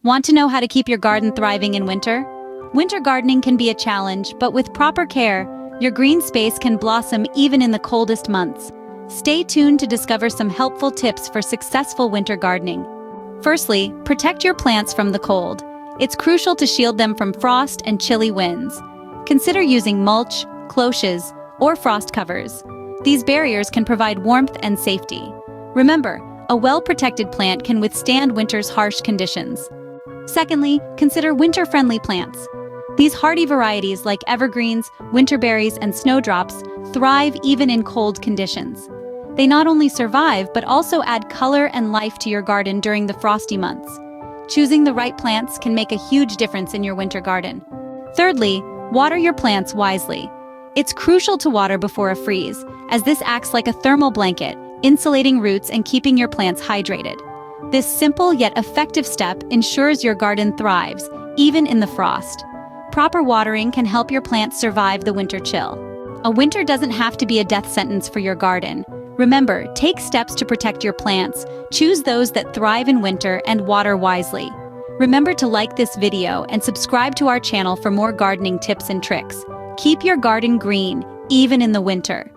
Want to know how to keep your garden thriving in winter? Winter gardening can be a challenge, but with proper care, your green space can blossom even in the coldest months. Stay tuned to discover some helpful tips for successful winter gardening. Firstly, protect your plants from the cold. It's crucial to shield them from frost and chilly winds. Consider using mulch, cloches, or frost covers. These barriers can provide warmth and safety. Remember, a well-protected plant can withstand winter's harsh conditions. Secondly, consider winter-friendly plants. These hardy varieties like evergreens, winterberries, and snowdrops thrive even in cold conditions. They not only survive but also add color and life to your garden during the frosty months. Choosing the right plants can make a huge difference in your winter garden. Thirdly, water your plants wisely. It's crucial to water before a freeze, as this acts like a thermal blanket, insulating roots and keeping your plants hydrated. This simple yet effective step ensures your garden thrives, even in the frost. Proper watering can help your plants survive the winter chill. A winter doesn't have to be a death sentence for your garden. Remember, take steps to protect your plants, choose those that thrive in winter, and water wisely. Remember to like this video and subscribe to our channel for more gardening tips and tricks. Keep your garden green, even in the winter.